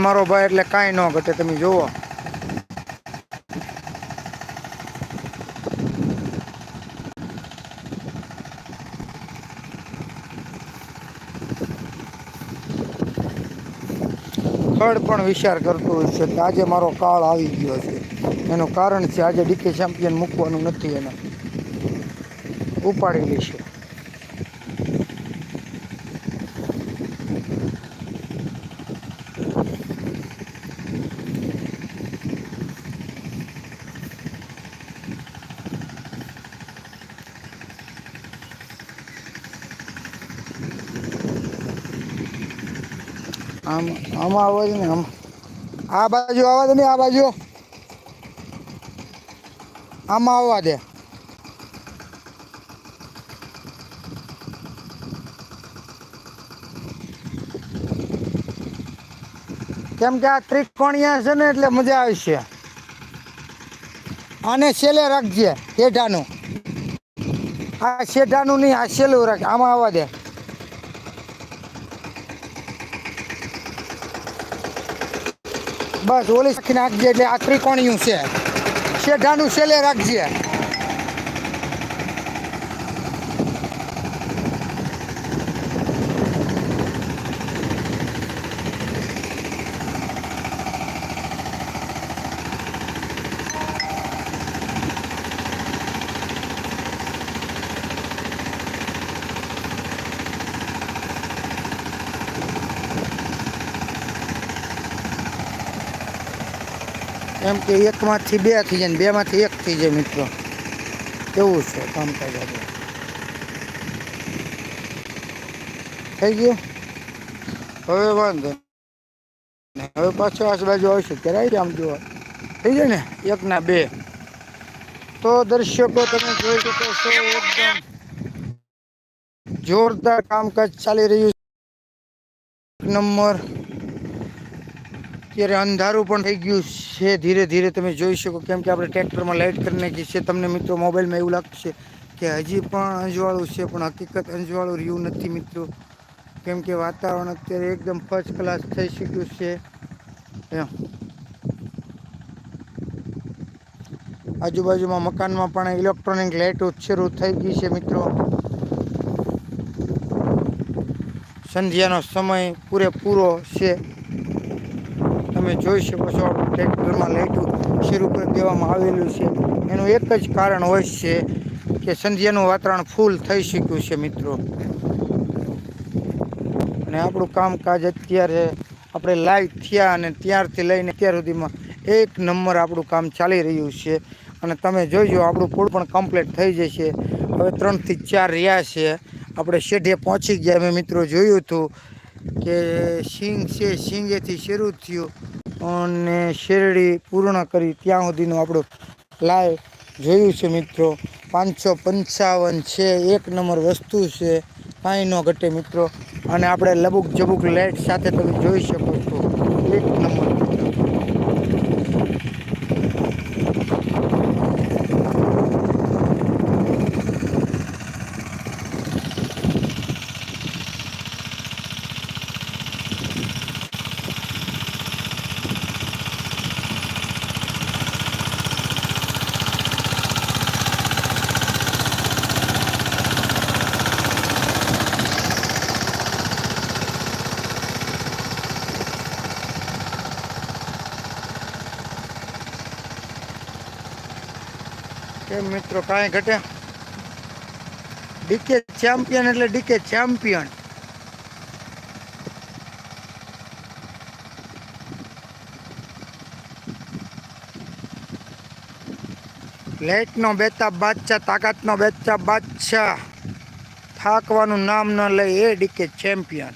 મારો ભાઈ એટલે કાંઈ ન ઘટે. તમે જુઓ ખડ પણ વિચાર કરતો હોય છે કે આજે મારો કાળ આવી ગયો છે. એનું કારણ છે આજે ડીકે ચેમ્પિયન મૂકવાનું નથી, એને ઉપાડી લેશે. આમાં આવવા દે ને, આ બાજુ આવવા દે ને, આ બાજુ આમાં આવવા દે. કેમ કે આ ત્રિકોણિયા છે ને એટલે મજા આવશે. આને છેલ્લે રાખજે શેઢાનું, આ શેઢાનું નહીં, આ છેલ્લું રાખ. આમાં આવવા દે. બસ ઓલી રાખીને નાખજે એટલે આ ત્રિકોણિયું છે. શેઢાનું છેલ્લે રાખજે. એમ કે એકમાંથી બે થઈ જાય ને બેમાંથી એક થઈ જાય મિત્રો, એવું છે કામકાજ. આપણે થઈ ગયું. હવે વાંધો નહીં, હવે પાછો આજુબાજુ આવશે ત્યારે આવી આમ જોવા થઈ જાય ને એકના બે. તો દર્શકો તમે જોઈ શકો છો એકદમ જોરદાર કામકાજ ચાલી રહ્યું છે. નંબર અત્યારે અંધારું પણ થઈ ગયું છે ધીરે ધીરે, તમે જોઈ શકો. કેમ કે આપણે ટ્રેક્ટરમાં લાઇટ કરી નાખી છે. તમને મિત્રો મોબાઈલમાં એવું લાગશે કે હજી પણ અંજવાળું છે, પણ હકીકત અંજવાળું રહ્યું નથી મિત્રો. કેમ કે વાતાવરણ અત્યારે એકદમ ફર્સ્ટ ક્લાસ થઈ શક્યું છે. એમ આજુબાજુમાં મકાનમાં પણ ઇલેક્ટ્રોનિક લાઇટો શરૂ થઈ ગઈ છે મિત્રો. સંધ્યાનો સમય પૂરેપૂરો છે. તમે જોઈ શકો છો ટ્રેક્ટરમાં લાઇટો શરૂ કરી દેવામાં આવેલું છે. એનું એક જ કારણ હોય છે કે સંધ્યાનું વાતાવરણ ફૂલ થઈ શક્યું છે મિત્રો. અને આપણું કામકાજ અત્યારે આપણે લાઈવ થયા અને ત્યારથી લઈને અત્યાર સુધીમાં એક નંબર આપણું કામ ચાલી રહ્યું છે. અને તમે જોઈજો આપણું પુલ પણ કમ્પ્લીટ થઈ જશે. હવે 3 થી 4 રહ્યા છે. આપણે શેઢે પહોંચી ગયા. મેં મિત્રો જોયું હતું કે સિંગ છે, સિંગેથી શરૂ થયું અને શેરડી પૂર્ણ કરી ત્યાં સુધીનું આપણું લાઈવ જોયું છે મિત્રો. 555 છે, એક નંબર વસ્તુ છે, કાંઈ ન ઘટે મિત્રો. અને આપણે લબુક જબુક લાઇટ સાથે તમે જોઈ શકો છો એક નંબર. કેમ મિત્રો કાંઈ ઘટે. ડીકે ચેમ્પિયન એટલે ડીકે ચેમ્પિયન. લાઇટનો બેતાબ બાદશાહ, તાકાતનો બેતાબ બાદશાહ, થાકવાનું નામ ન લઈ એ ડીકે ચેમ્પિયન.